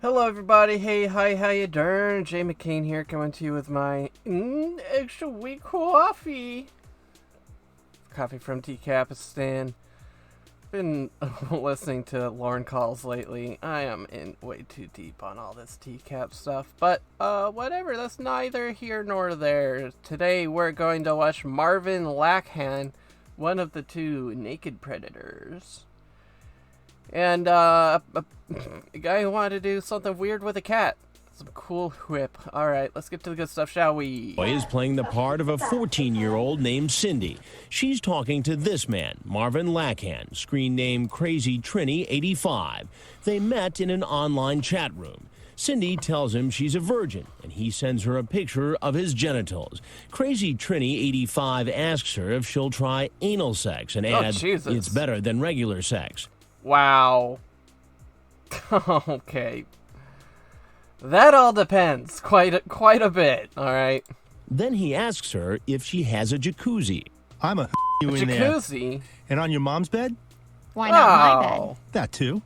Hello everybody, hey, hi, how you doing? Jay McCain here, coming to you with my extra week coffee. Coffee from Teacapistan. Been listening to Lauren calls lately. I am in way too deep on all this TCAP stuff, but whatever, that's neither here nor there. Today we're going to watch Marvin Lakhan, one of the two naked predators. And a guy who wanted to do something weird with a cat. Some cool whip. Alright, let's get to the good stuff, shall we? Boy is playing the part of a 14-year-old named Cindy. She's talking to this man, Marvin Lakhan, screen name Crazy Trini 85. They met in an online chat room. Cindy tells him she's a virgin, and he sends her a picture of his genitals. Crazy Trini 85 asks her if she'll try anal sex and adds it's better than regular sex. Wow. Okay. That all depends. Quite a bit, alright? Then he asks her if she has a jacuzzi. I'm a you in there. Jacuzzi? And on your mom's bed? Why not my bed? That too.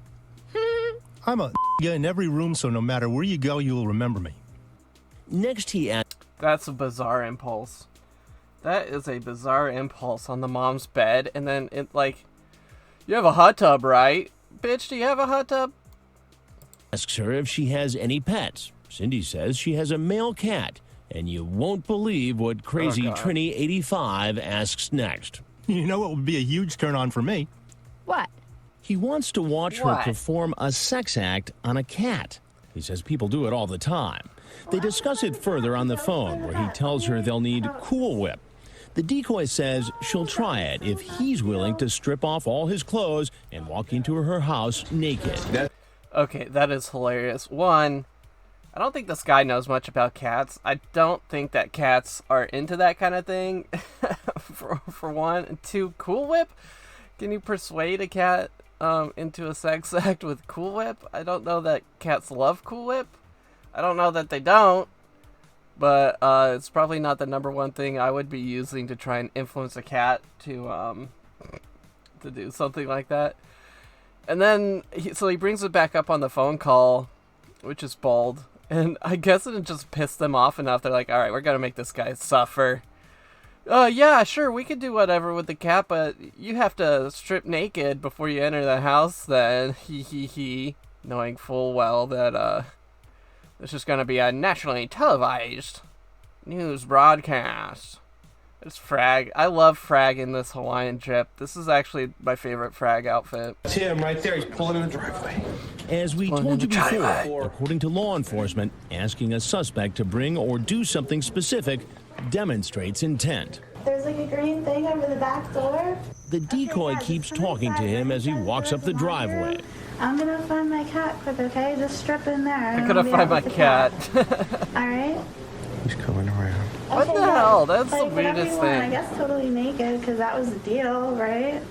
I'm a you in every room, so no matter where you go, you'll remember me. Next he asks... That's a bizarre impulse. That is a bizarre impulse on the mom's bed, and then it, like... You have a hot tub, right? Bitch, do you have a hot tub? Asks her if she has any pets. Cindy says she has a male cat, and you won't believe what Crazy Trini 85 asks next. You know what would be a huge turn on for me? What? He wants to watch her perform a sex act on a cat. He says people do it all the time. They discuss it further on the phone, where he tells her they'll need Cool Whip. The decoy says she'll try it if he's willing to strip off all his clothes and walk into her house naked. Okay, that is hilarious. One, I don't think this guy knows much about cats. I don't think that cats are into that kind of thing, for one. And two, Cool Whip? Can you persuade a cat into a sex act with Cool Whip? I don't know that cats love Cool Whip. I don't know that they don't. But it's probably not the number one thing I would be using to try and influence a cat to do something like that. And then, so he brings it back up on the phone call, which is bold. And I guess it just pissed them off enough. They're like, all right, we're going to make this guy suffer. Yeah, sure, we could do whatever with the cat, but you have to strip naked before you enter the house then. He. Knowing full well that, this is going to be a nationally televised news broadcast. It's Frag. I love Frag in this Hawaiian trip. This is actually my favorite Frag outfit. It's him right there. He's pulling in the driveway. As we told you before, according to law enforcement, asking a suspect to bring or do something specific demonstrates intent. There's like a green thing over the back door. The decoy keeps talking to him as he walks up the driveway. I'm gonna find my cat quick, okay? Just strip in there. I'm gonna find my cat. Alright? He's coming around. What the hell? That's the whatever weirdest you want. thing. I guess totally naked, because that was the deal, right?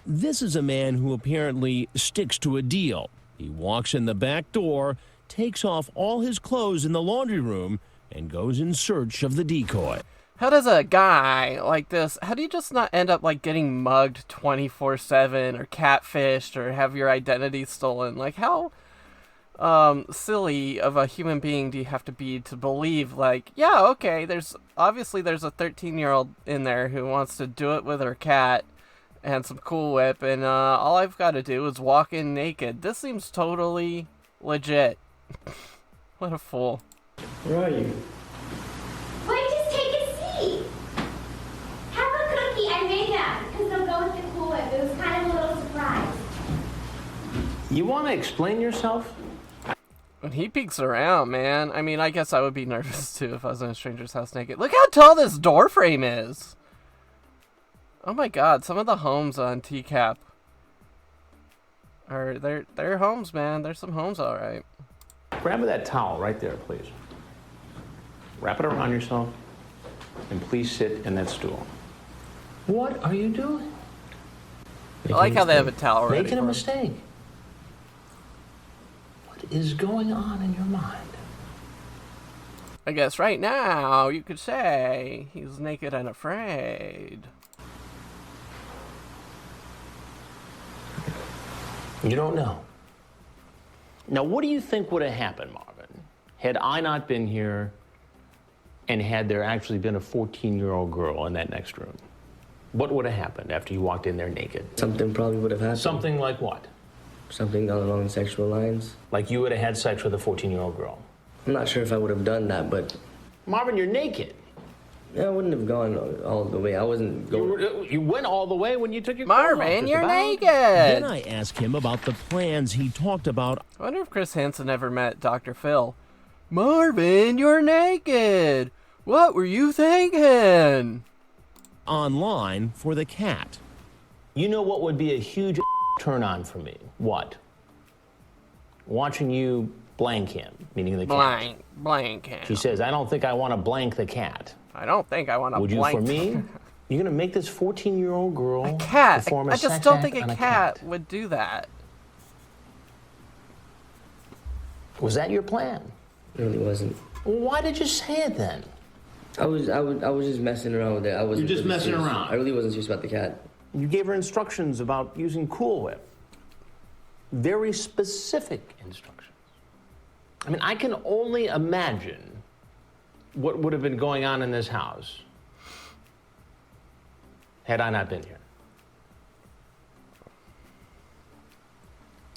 This is a man who apparently sticks to a deal. He walks in the back door, takes off all his clothes in the laundry room, and goes in search of the decoy. How does a guy like this, how do you just not end up like getting mugged 24/7 or catfished or have your identity stolen? Like how silly of a human being do you have to be to believe like, yeah, okay, there's a 13-year-old in there who wants to do it with her cat and some Cool Whip, and all I've got to do is walk in naked. This seems totally legit. What a fool. Where are you? Why just take a seat? Have a cookie. I made them because they'll go with the Cool Whip. It was kind of a little surprise. You want to explain yourself? When he peeks around, man, I mean, I guess I would be nervous too if I was in a stranger's house naked. Look how tall this door frame is. Oh my god, some of the homes on TCAP are, they're homes, man. There's some homes, all right. Grab that towel right there, please. Wrap it around yourself, and please sit in that stool. What are you doing? I like how they have a towel ready Making a for 'em. mistake. What is going on in your mind? I guess right now you could say he's naked and afraid. You don't know. Now, what do you think would have happened, Marvin, had I not been here and had there actually been a 14-year-old girl in that next room? What would have happened after you walked in there naked? Something probably would have happened. Something like what? Something along sexual lines. Like you would have had sex with a 14-year-old girl? I'm not sure if I would have done that, but... Marvin, you're naked. Yeah, I wouldn't have gone all the way. I wasn't going... You went all the way when you took your clothes off. Marvin, just you're about. naked! Then I ask him about the plans he talked about I wonder if Chris Hansen ever met Dr. Phil. Marvin, you're naked! What were you thinking? online for the cat. You know what would be a huge turn on for me? What? Watching you blank him, meaning the cat. Blank him. She says, I don't think I want to blank the cat. I don't think I want to Would you blank for me? You're going to make this 14-year-old girl a cat. perform a I just sex don't act think on a cat would do that. Was that your plan? It really wasn't. Well, why did you say it then? I was just messing around with it. I wasn't. You're just really messing serious. around. I really wasn't serious about the cat. You gave her instructions about using Cool Whip. Very specific instructions. I mean, I can only imagine what would have been going on in this house had I not been here.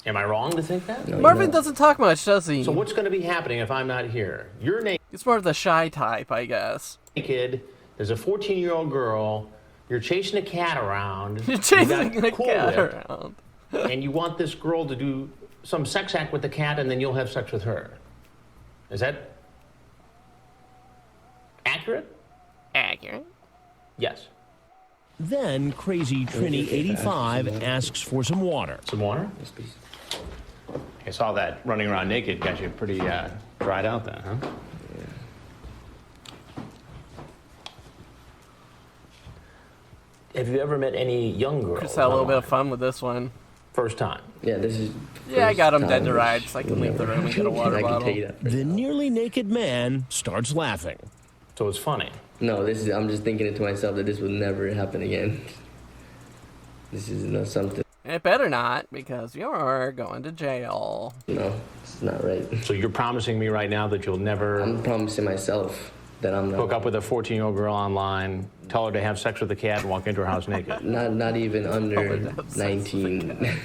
Am I wrong to think that? No, Marvin you're not. doesn't talk much, does he? So what's going to be happening if I'm not here? You're He's more of the shy type, I guess. naked. There's a 14-year-old girl. You're chasing a cat around. You're chasing you got a Cool cat Whip, around. and you want this girl to do some sex act with the cat, and then you'll have sex with her. Is that accurate? Accurate. Yes. Then Crazy Trini 85 asks for some water. Some water? Yes, please. I saw that running around naked got you pretty dried out then, huh? Have you ever met any young girls? Just had a little bit of fun with this one. First time. Yeah, this is. Yeah, I got him first dead to time rights. I can leave the room and get a water I can bottle. tell you that. The nearly naked man starts laughing. So it's funny. No, this is. I'm just thinking it to myself that this will never happen again. This is not something. It better not, because you're going to jail. No, it's not right. So you're promising me right now that you'll never I'm promising myself that I'm not. hook up with a 14-year-old girl online, tell her to have sex with a cat, and walk into her house naked. Not even under have sex with 19.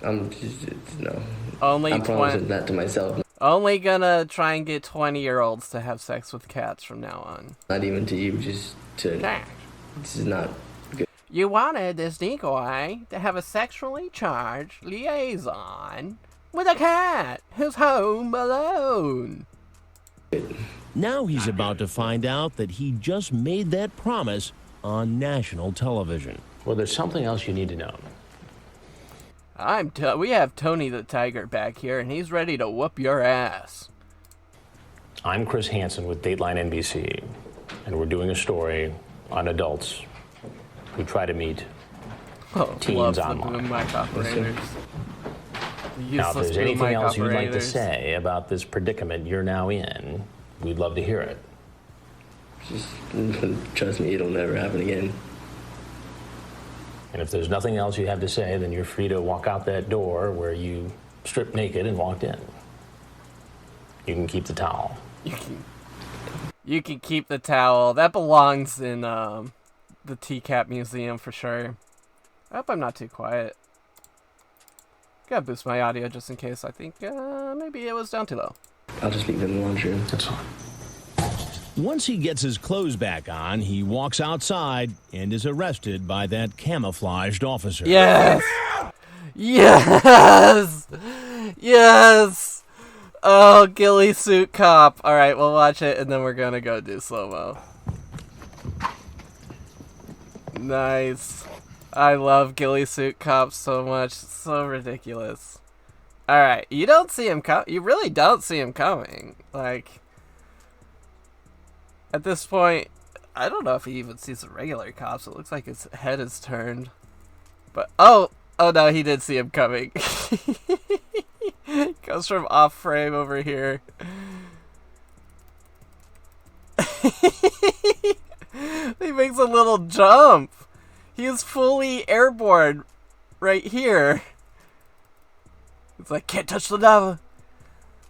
I'm just no. Only I'm promising 20. that to myself. Only gonna try and get 20-year-olds to have sex with cats from now on. Not even to you, just to. Nah. This is not good. You wanted this decoy to have a sexually charged liaison with a cat who's home alone. Now he's about to find out that he just made that promise on national television. Well, there's something else you need to know. We have Tony the Tiger back here, and he's ready to whoop your ass. I'm Chris Hansen with Dateline NBC, and we're doing a story on adults who try to meet teens Love the online. boom mic operators. The Now, if useless there's boom anything mic else you'd like to operators. say about this predicament you're now in, we'd love to hear it. Just trust me, it'll never happen again. And if there's nothing else you have to say, then you're free to walk out that door where you stripped naked and walked in. You can keep the towel. You can keep the towel. That belongs in the Teacup Museum for sure. I hope I'm not too quiet. Gotta boost my audio just in case. I think maybe it was down too low. I'll just leave it in the laundry room. That's fine. Once he gets his clothes back on, he walks outside and is arrested by that camouflaged officer. Yes! Yes! Yes! Oh, ghillie suit cop. Alright, we'll watch it and then we're gonna go do slow-mo. Nice. I love ghillie suit cops so much. It's so ridiculous. Alright, you don't see him you really don't see him coming. Like, at this point, I don't know if he even sees the regular cops. It looks like his head is turned. But, oh no, he did see him coming. Goes from off frame over here. He makes a little jump. He is fully airborne right here. It's like, can't touch the lava.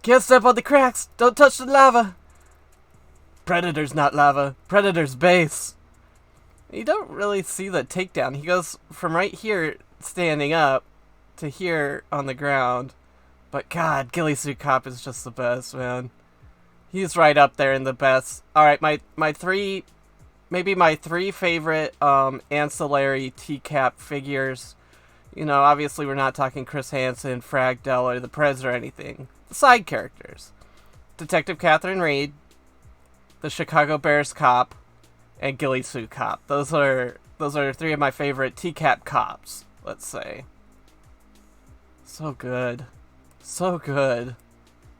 Can't step on the cracks. Don't touch the lava. Predator's not lava. Predator's base. You don't really see the takedown. He goes from right here standing up to here on the ground. But God, Ghillie Suit Cop is just the best, man. He's right up there in the best. Alright, my three favorite ancillary TCAP figures. You know, obviously we're not talking Chris Hansen, Fragdell, or the Prez or anything. The side characters. Detective Catherine Reed, the Chicago Bears Cop, and Ghillie Suit Cop. Those are three of my favorite TCAP cops, let's say. So good. So good.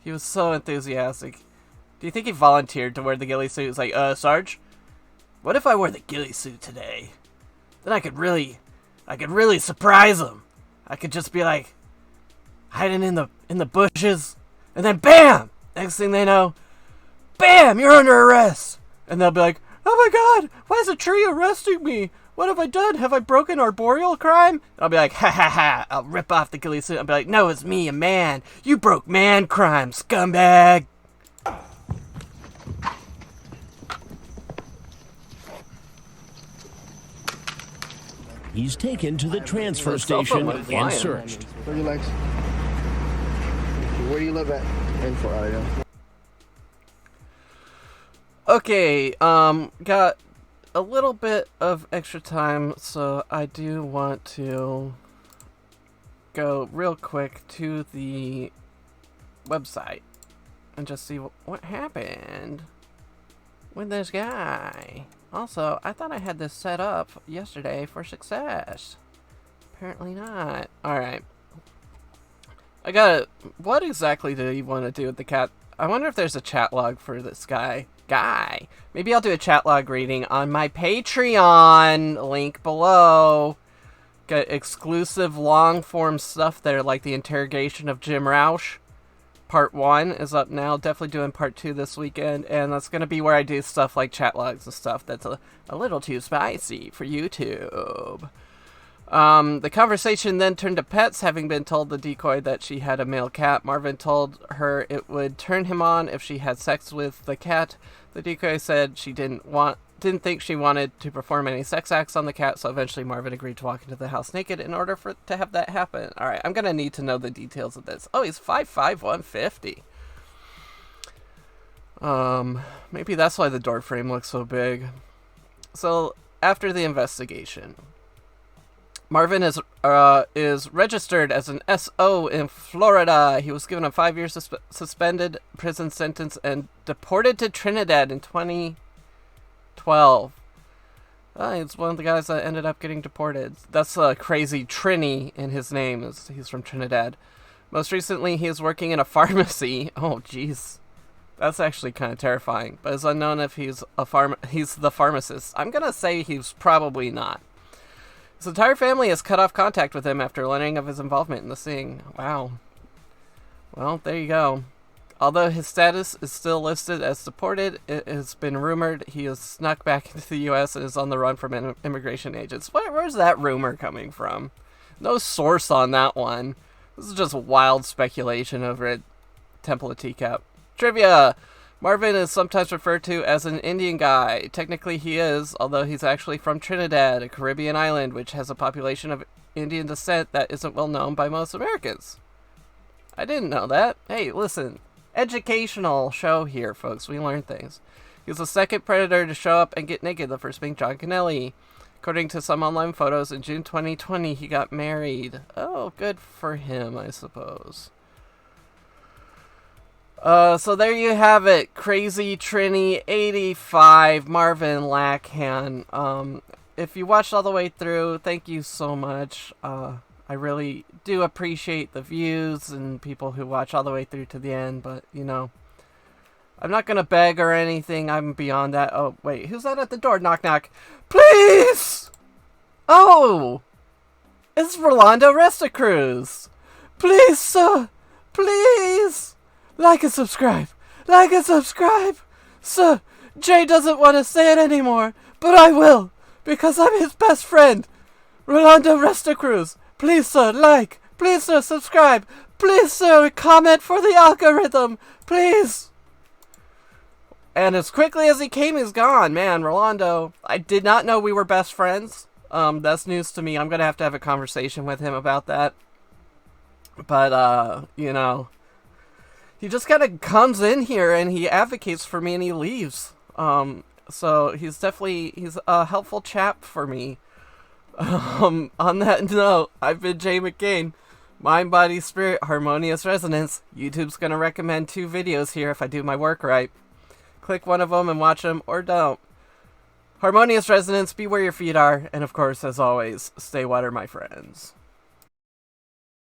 He was so enthusiastic. Do you think he volunteered to wear the ghillie suit? He's like, Sarge, what if I wore the ghillie suit today? Then I could really surprise him. I could just be like, hiding in the bushes, and then BAM! Next thing they know, BAM! You're under arrest! And they'll be like, oh my God, why is a tree arresting me? What have I done? Have I broken arboreal crime? And I'll be like, ha ha ha. I'll rip off the ghillie suit. I'll be like, no, it's me, a man. You broke man crime, scumbag. He's taken to the transfer station and searched. Where your legs? Where do you live at? In Florida. Okay, got a little bit of extra time, so I do want to go real quick to the website and just see what happened with this guy. Also, I thought I had this set up yesterday for success. Apparently not. Alright. What exactly do you want to do with the cat? I wonder if there's a chat log for this guy. Maybe I'll do a chat log reading on my Patreon. Link below. Got exclusive long form stuff there, like the interrogation of Jim Roush. Part 1 is up now. Definitely doing part 2 this weekend. And that's going to be where I do stuff like chat logs and stuff that's a little too spicy for YouTube. The conversation then turned to pets. Having been told the decoy that she had a male cat, Marvin told her it would turn him on if she had sex with the cat. The decoy said she didn't think she wanted to perform any sex acts on the cat, so eventually Marvin agreed to walk into the house naked in order to have that happen. Alright, I'm gonna need to know the details of this. Oh, he's 5'5", 150. Maybe that's why the door frame looks so big. So, after the investigation, Marvin is registered as an SO in Florida. He was given a 5-year suspended prison sentence and deported to Trinidad in 2012. It's one of the guys that ended up getting deported. That's crazy Trini in his name. He's from Trinidad. Most recently, he is working in a pharmacy. Oh, jeez. That's actually kind of terrifying. But it's unknown if he's the pharmacist. I'm going to say he's probably not. His entire family has cut off contact with him after learning of his involvement in the sting. Wow. Well, there you go. Although his status is still listed as deported, it has been rumored he has snuck back into the U.S. and is on the run from immigration agents. Where's that rumor coming from? No source on that one. This is just wild speculation over at Temple of Teacup. Trivia! Marvin is sometimes referred to as an Indian guy. Technically he is, although he's actually from Trinidad, a Caribbean island which has a population of Indian descent that isn't well known by most Americans. I didn't know that. Hey, listen. Educational show here, folks. We learn things. He was the second predator to show up and get naked, the first being John Kennelly. According to some online photos, in June 2020, he got married. Oh, good for him, I suppose. So there you have it. Crazy Trini 85, Marvin Lakhan. If you watched all the way through, thank you so much. I really do appreciate the views and people who watch all the way through to the end, but, you know, I'm not gonna beg or anything. I'm beyond that. Oh, wait, who's that at the door? Knock, knock. Please! Oh! It's Rolando Restacruz. Please, sir! Please! Like and subscribe. Like and subscribe. Sir, Jay doesn't want to say it anymore, but I will, because I'm his best friend. Rolando Restacruz. Please, sir, like. Please, sir, subscribe. Please, sir, comment for the algorithm. Please. And as quickly as he came, he's gone. Man, Rolando, I did not know we were best friends. That's news to me. I'm going to have a conversation with him about that. But, you know, he just kind of comes in here and he advocates for me and he leaves. So he's a helpful chap for me. On that note, I've been Jay McCain. Mind, body, spirit, harmonious resonance. YouTube's going to recommend 2 videos here if I do my work right. Click one of them and watch them, or don't. Harmonious resonance, be where your feet are, and of course, as always, stay water, my friends.